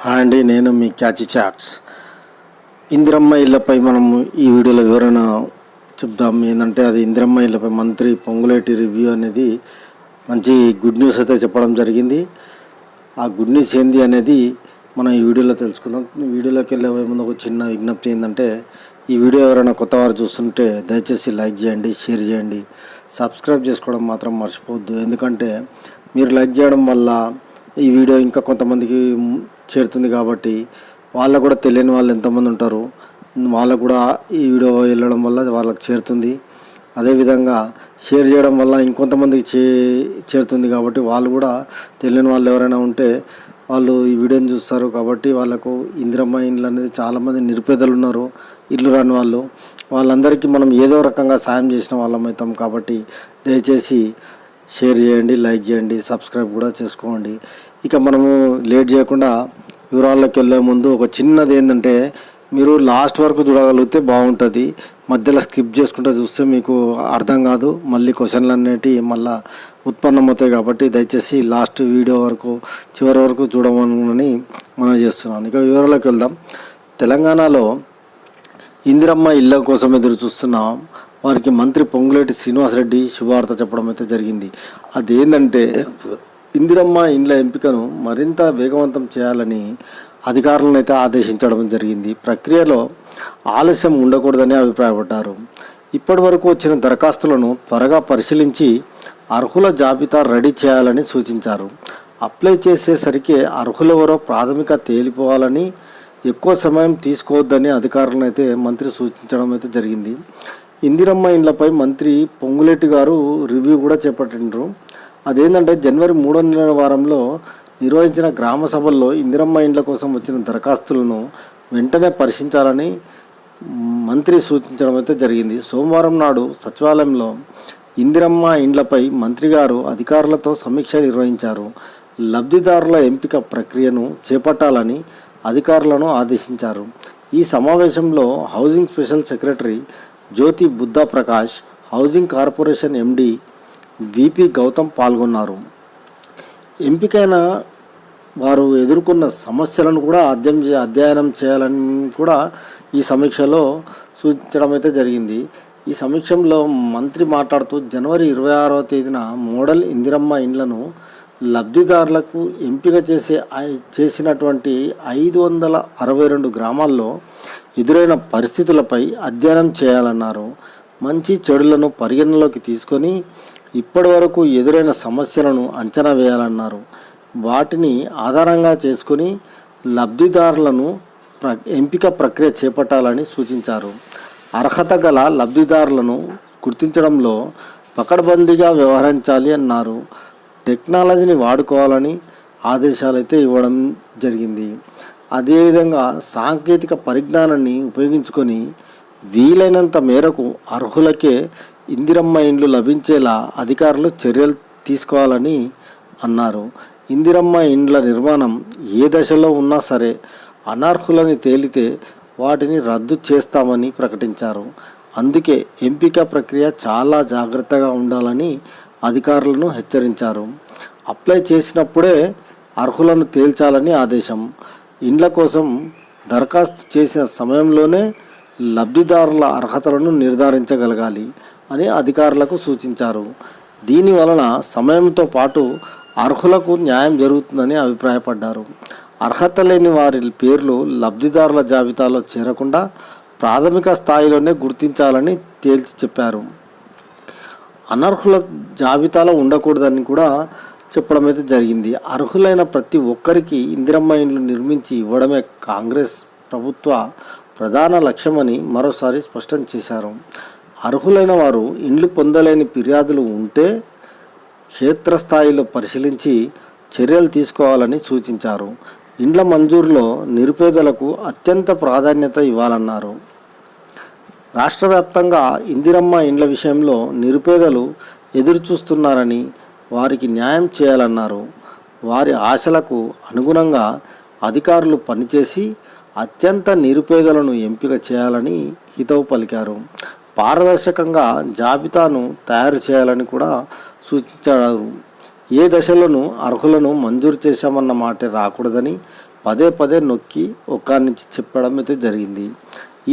Hi అండి, నేను మీ catchy charts. Indiramma ఇళ్లపై మనము ఈ వీడియోలో వివరణ చెప్దాం. ఏంటంటే అది ఇందిరమ్మ ఇళ్లపై మంత్రి పొంగులేటి రివ్యూ అనేది మంచి గుడ్ న్యూస్ అయితే చెప్పడం జరిగింది. ఆ గుడ్ న్యూస్ ఏంది అనేది మనం ఈ వీడియోలో తెలుసుకుందాం. వీడియోలోకి వెళ్ళే ముందు ఒక చిన్న విజ్ఞప్తి ఏంటంటే, ఈ వీడియో ఎవరైనా కొత్త వారు చూస్తుంటే దయచేసి లైక్ చేయండి, షేర్ చేయండి, సబ్స్క్రైబ్ చేసుకోవడం మాత్రం మర్చిపోవద్దు. ఎందుకంటే మీరు లైక్ చేయడం వల్ల ఈ వీడియో ఇంకా కొంతమందికి చేరుతుంది. కాబట్టి వాళ్ళకు కూడా తెలియని వాళ్ళు ఎంతమంది ఉంటారు, వాళ్ళకు కూడా ఈ వీడియో వెళ్ళడం వల్ల వాళ్ళకి చేరుతుంది. అదేవిధంగా షేర్ చేయడం వల్ల ఇంకొంతమందికి చేరుతుంది. కాబట్టి వాళ్ళు కూడా తెలియని వాళ్ళు ఎవరైనా ఉంటే వాళ్ళు ఈ వీడియోని చూస్తారు. కాబట్టి వాళ్ళకు ఇందిరమ్మ ఇండ్లు అనేది చాలామంది నిరుపేదలు ఉన్నారు, ఇల్లు రాని వాళ్ళు. వాళ్ళందరికీ మనం ఏదో రకంగా సాయం చేసిన వాళ్ళం అవుతాం. కాబట్టి దయచేసి షేర్ చేయండి, లైక్ చేయండి, సబ్స్క్రైబ్ కూడా చేసుకోండి. ఇక మనము లేట్ చేయకుండా వివరాల్లోకి వెళ్ళే ముందు ఒక చిన్నది ఏంటంటే, మీరు లాస్ట్ వరకు చూడగలిగితే బాగుంటుంది. మధ్యలో స్కిప్ చేసుకుంటూ చూస్తే మీకు అర్థం కాదు, మళ్ళీ క్వశ్చన్లు అనేటివి మళ్ళీ ఉత్పన్నమవుతాయి. కాబట్టి దయచేసి లాస్ట్ వీడియో వరకు చివరి వరకు చూడమని మనం చేస్తున్నాను. ఇక వివరాల్లోకి వెళ్దాం. తెలంగాణలో ఇందిరమ్మ ఇళ్ళ కోసం ఎదురు చూస్తున్నాం. వారికి మంత్రి పొంగులేటి శ్రీనివాసరెడ్డి శుభవార్త చెప్పడం అయితే జరిగింది. అదేంటంటే, ఇందిరమ్మ ఇండ్ల ఎంపికను మరింత వేగవంతం చేయాలని అధికారులను అయితే ఆదేశించడం జరిగింది. ప్రక్రియలో ఆలస్యం ఉండకూడదని అభిప్రాయపడ్డారు. ఇప్పటి వరకు వచ్చిన దరఖాస్తులను త్వరగా పరిశీలించి అర్హుల జాబితా రెడీ చేయాలని సూచించారు. అప్లై చేసేసరికి అర్హులెవరో ప్రాథమిక తేలిపోవాలని, ఎక్కువ సమయం తీసుకోవద్దని అధికారులను అయితే మంత్రి సూచించడం అయితే జరిగింది. ఇందిరమ్మ ఇండ్లపై మంత్రి పొంగులేటి గారు రివ్యూ కూడా చేపట్టిండ్రు. అదేంటంటే, జనవరి 3వ వారంలో నిర్వహించిన గ్రామ సభల్లో ఇందిరమ్మ ఇండ్ల కోసం వచ్చిన దరఖాస్తులను వెంటనే పరిశీలించాలని మంత్రి సూచించడం అయితే జరిగింది. సోమవారం నాడు సచివాలయంలో ఇందిరమ్మ ఇండ్లపై మంత్రి గారు అధికారులతో సమీక్ష నిర్వహించారు. లబ్ధిదారుల ఎంపిక ప్రక్రియను చేపట్టాలని అధికారులను ఆదేశించారు. ఈ సమావేశంలో housing special secretary Jyothi Buddha Prakash, housing corporation MD V P Gautam పాల్గొన్నారు. ఎంపికైన వారు ఎదుర్కొన్న సమస్యలను కూడా అధ్యయనం చేయాలని కూడా ఈ సమీక్షలో సూచించడం అయితే జరిగింది. ఈ సమీక్షలో మంత్రి మాట్లాడుతూ, జనవరి 26వ తేదీన మోడల్ ఇందిరమ్మ ఇండ్లను లబ్ధిదారులకు ఎంపిక చేసినటువంటి 562 గ్రామాల్లో ఎదురైన పరిస్థితులపై అధ్యయనం చేయాలన్నారు. మంచి చెడులను పరిగణనలోకి తీసుకొని ఇప్పటి వరకు ఎదురైన సమస్యలను అంచనా వేయాలన్నారు. వాటిని ఆధారంగా చేసుకొని లబ్ధిదారులను ఎంపిక ప్రక్రియ చేపట్టాలని సూచించారు. అర్హత గల లబ్ధిదారులను గుర్తించడంలో పకడ్బందీగా వ్యవహరించాలి అన్నారు. టెక్నాలజీని వాడుకోవాలని ఆదేశాలు అయితే ఇవ్వడం జరిగింది. అదేవిధంగా సాంకేతిక పరిజ్ఞానాన్ని ఉపయోగించుకొని వీలైనంత మేరకు అర్హులకే ఇందిరమ్మ ఇండ్లు లభించేలా అధికారులు చర్యలు తీసుకోవాలని అన్నారు. ఇందిరమ్మ ఇండ్ల నిర్మాణం ఏ దశలో ఉన్నా సరే అనర్హులని తేలితే వాటిని రద్దు చేస్తామని ప్రకటించారు. అందుకే ఎంపిక ప్రక్రియ చాలా జాగ్రత్తగా ఉండాలని అధికారులను హెచ్చరించారు. అప్లై చేసినప్పుడే అర్హులను తేల్చాలని ఆదేశం. ఇండ్ల కోసం దరఖాస్తు చేసిన సమయంలోనే లబ్ధిదారుల అర్హతలను నిర్ధారించగలగాలి అని అధికారులకు సూచించారు. దీని వలన సమయంతో పాటు అర్హులకు న్యాయం జరుగుతుందని అభిప్రాయపడ్డారు. అర్హత లేని వారి పేర్లు లబ్ధిదారుల జాబితాలో చేరకుండా ప్రాథమిక స్థాయిలోనే గుర్తించాలని తేల్చి చెప్పారు. అనర్హుల జాబితాలో ఉండకూడదని కూడా చెప్పడం అయితే జరిగింది. అర్హులైన ప్రతి ఒక్కరికి ఇందిరమ్మ ఇండ్లు నిర్మించి ఇవ్వడమే కాంగ్రెస్ ప్రభుత్వ ప్రధాన లక్ష్యమని మరోసారి స్పష్టం చేశారు. అర్హులైన వారు ఇండ్లు పొందలేని ఫిర్యాదులు ఉంటే క్షేత్రస్థాయిలో పరిశీలించి చర్యలు తీసుకోవాలని సూచించారు. ఇండ్ల మంజూరులో నిరుపేదలకు అత్యంత ప్రాధాన్యత ఇవ్వాలన్నారు. రాష్ట్ర వ్యాప్తంగా ఇందిరమ్మ ఇండ్ల విషయంలో నిరుపేదలు ఎదురుచూస్తున్నారని, వారికి న్యాయం చేయాలన్నారు. వారి ఆశలకు అనుగుణంగా అధికారులు పనిచేసి అత్యంత నిరుపేదలను ఎంపిక చేయాలని హితవు పలికారు. పారదర్శకంగా జాబితాను తయారు చేయాలని కూడా సూచించారు. ఏ దశలోనూ అర్హులను మంజూరు చేశామన్న మాట రాకూడదని, పదే పదే నొక్కి ఒక్క నుంచి చెప్పడం అయితే జరిగింది.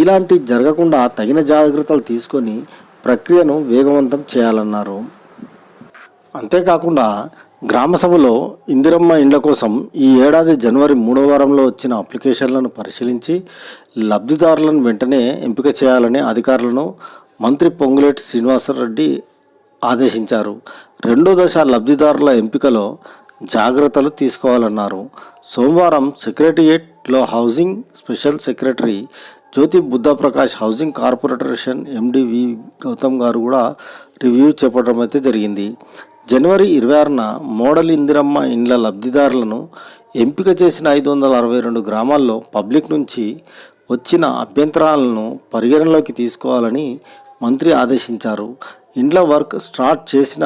ఇలాంటి జరగకుండా తగిన జాగ్రత్తలు తీసుకొని ప్రక్రియను వేగవంతం చేయాలన్నారు. అంతేకాకుండా గ్రామ సభలో ఇందిరమ్మ ఇండ్ల కోసం ఈ ఏడాది జనవరి 3వ వారంలో వచ్చిన అప్లికేషన్లను పరిశీలించి లబ్ధిదారులను వెంటనే ఎంపిక చేయాలని అధికారులను మంత్రి పొంగులేటి శ్రీనివాసరెడ్డి ఆదేశించారు. రెండో దశ లబ్ధిదారుల ఎంపికలో జాగ్రత్తలు తీసుకోవాలన్నారు. సోమవారం సెక్రటేరియట్లో హౌసింగ్ స్పెషల్ సెక్రటరీ జ్యోతి బుద్ధప్రకాష్, హౌసింగ్ కార్పొరేషన్ ఎండి వి గౌతమ్ గారు కూడా రివ్యూ చేపట్టడం అయితే జరిగింది. జనవరి 26న మోడల్ ఇందిరమ్మ ఇండ్ల లబ్ధిదారులను ఎంపిక చేసిన 562 గ్రామాల్లో పబ్లిక్ నుంచి వచ్చిన అభ్యంతరాలను పరిగణలోకి తీసుకోవాలని మంత్రి ఆదేశించారు. ఇండ్ల వర్క్ స్టార్ట్ చేసిన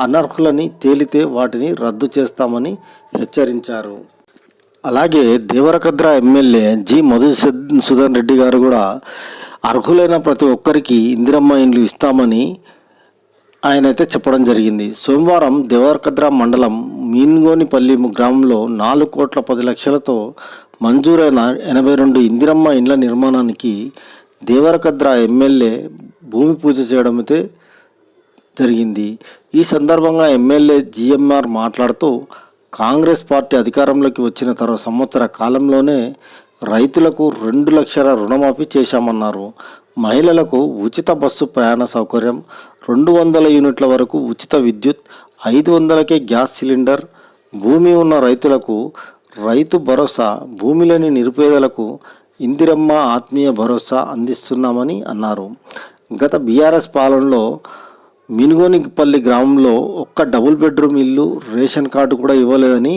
అనర్హులని తేలితే వాటిని రద్దు చేస్తామని హెచ్చరించారు. అలాగే దేవరకద్ర ఎమ్మెల్యే జి మధుసూదన్ రెడ్డి గారు కూడా అర్హులైన ప్రతి ఒక్కరికి ఇందిరమ్మ ఇండ్లు ఇస్తామని ఆయన అయితే చెప్పడం జరిగింది. సోమవారం దేవరకద్ర మండలం మీన్గోనిపల్లి గ్రామంలో 4,10,00,000తో మంజూరైన 82 ఇందిరమ్మ ఇండ్ల నిర్మాణానికి దేవరకద్ర ఎమ్మెల్యే భూమి పూజ చేయడం అయితే జరిగింది. ఈ సందర్భంగా ఎమ్మెల్యే జిఎంఆర్ మాట్లాడుతూ కాంగ్రెస్ పార్టీ అధికారంలోకి వచ్చిన సంవత్సర కాలంలోనే రైతులకు 2 లక్షల రుణమాఫీ చేశామన్నారు. మహిళలకు ఉచిత బస్సు ప్రయాణ సౌకర్యం, 200 యూనిట్ల వరకు ఉచిత విద్యుత్, 500కే గ్యాస్ సిలిండర్, భూమి ఉన్న రైతులకు రైతు భరోసా, భూమి లేని నిరుపేదలకు ఇందిరమ్మ ఆత్మీయ భరోసా అందిస్తున్నామని అన్నారు. గత బీఆర్ఎస్ పాలనలో మినుగోనిపల్లి గ్రామంలో ఒక్క డబుల్ బెడ్రూమ్ ఇల్లు, రేషన్ కార్డు కూడా ఇవ్వలేదని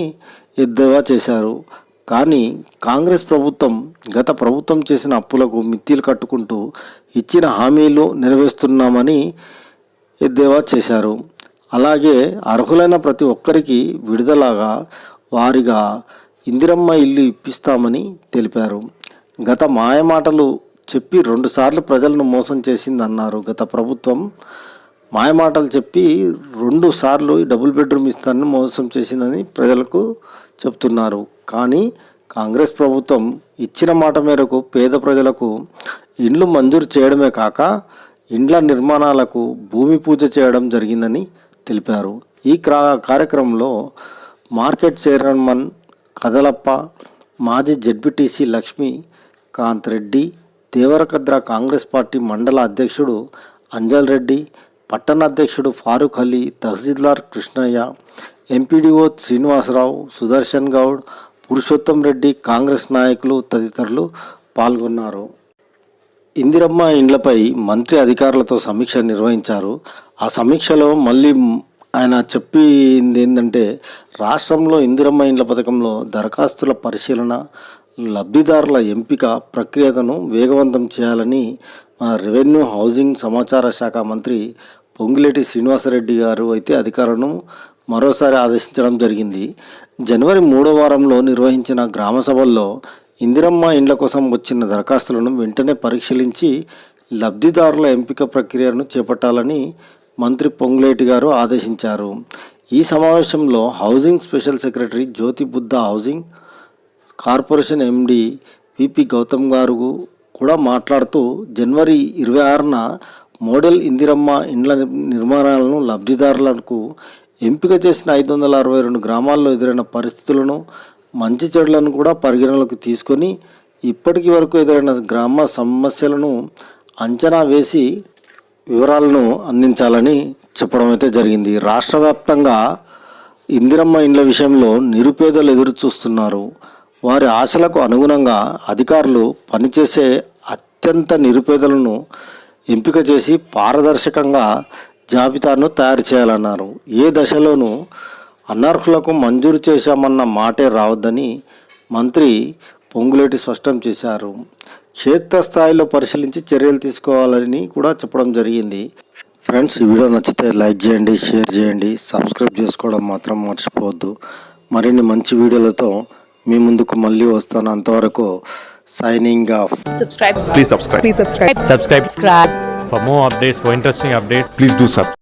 ఎద్దేవా చేశారు. కానీ కాంగ్రెస్ ప్రభుత్వం గత ప్రభుత్వం చేసిన అప్పులకు మిత్తిలు కట్టుకుంటూ ఇచ్చిన హామీలు నెరవేరుస్తున్నామని ఎద్దేవా చేశారు. అలాగే అర్హులైన ప్రతి ఒక్కరికి విడుదలగా వారిగా ఇందిరమ్మ ఇల్లు ఇప్పిస్తామని తెలిపారు. గత మాయమాటలు చెప్పి 2 సార్లు ప్రజలను మోసం చేసిందన్నారు. గత ప్రభుత్వం మాయమాటలు చెప్పి 2 సార్లు డబుల్ బెడ్రూమ్ ఇస్తానని మోసం చేసిందని ప్రజలకు చెప్తున్నారు. కానీ కాంగ్రెస్ ప్రభుత్వం ఇచ్చిన మాట మేరకు పేద ప్రజలకు ఇండ్లు మంజూరు చేయడమే కాక ఇండ్ల నిర్మాణాలకు భూమి పూజ చేయడం జరిగిందని తెలిపారు. ఈ కార్యక్రమంలో మార్కెట్ చైర్మన్ కదలప్ప, మాజీ జెడ్పీటీసీ లక్ష్మీకాంత్ రెడ్డి, దేవరకద్ర కాంగ్రెస్ పార్టీ మండల అధ్యక్షుడు అంజల్ రెడ్డి, పట్టణ అధ్యక్షుడు ఫారూక్ అలీ, తహసీల్దార్ కృష్ణయ్య, ఎంపీడీఓ శ్రీనివాసరావు, సుదర్శన్ గౌడ్, పురుషోత్తం రెడ్డి, కాంగ్రెస్ నాయకులు తదితరులు పాల్గొన్నారు. ఇందిరమ్మ ఇండ్లపై మంత్రి అధికారులతో సమీక్ష నిర్వహించారు. ఆ సమీక్షలో మళ్ళీ ఆయన చెప్పింది ఏంటంటే రాష్ట్రంలో ఇందిరమ్మ ఇండ్ల పథకంలో దరఖాస్తుల పరిశీలన, లబ్ధిదారుల ఎంపిక ప్రక్రియను వేగవంతం చేయాలని రెవెన్యూ, హౌసింగ్, సమాచార శాఖ మంత్రి పొంగులేటి శ్రీనివాసరెడ్డి గారు అయితే అధికారులను మరోసారి ఆదేశించడం జరిగింది. జనవరి 3వ వారంలో నిర్వహించిన గ్రామ సభల్లో ఇందిరమ్మ ఇండ్ల కోసం వచ్చిన దరఖాస్తులను వెంటనే పరిశీలించి లబ్ధిదారుల ఎంపిక ప్రక్రియను చేపట్టాలని మంత్రి పొంగులేటి గారు ఆదేశించారు. ఈ సమావేశంలో housing special secretary Jyothi Buddha, housing corporation MD V P Gautam గారు కూడా మాట్లాడుతూ జనవరి 26న మోడల్ ఇందిరమ్మ ఇండ్ల నిర్మాణాలను లబ్ధిదారులకు ఎంపిక చేసిన 562 గ్రామాల్లో ఎదురైన పరిస్థితులను, మంచి చెడులను కూడా పరిగణలోకి తీసుకొని ఇప్పటికి వరకు ఎదురైన గ్రామ సమస్యలను అంచనా వేసి వివరాలను అందించాలని చెప్పడం అయితే జరిగింది. రాష్ట్ర వ్యాప్తంగా ఇందిరమ్మ ఇండ్ల విషయంలో నిరుపేదలు ఎదురు చూస్తున్నారు. వారి ఆశలకు అనుగుణంగా అధికారులు పనిచేసే అత్యంత నిరుపేదలను ఎంపిక చేసి పారదర్శకంగా జాబితాను తయారు చేయాలన్నారు. ఏ దశలోనూ అనర్హులకు మంజూరు చేశామన్న మాటే రావద్దని మంత్రి పొంగులేటి స్పష్టం చేశారు. క్షేత్రస్థాయిలో పరిశీలించి చర్యలు తీసుకోవాలని కూడా చెప్పడం జరిగింది. ఫ్రెండ్స్, ఈ వీడియో నచ్చితే లైక్ చేయండి, షేర్ చేయండి, సబ్స్క్రైబ్ చేసుకోవడం మాత్రం మర్చిపోవద్దు. మరిన్ని మంచి వీడియోలతో మీ ముందుకు మళ్ళీ వస్తాను. అంతవరకు signing off. Please subscribe. Subscribe. For more updates, for interesting updates, Please do subscribe.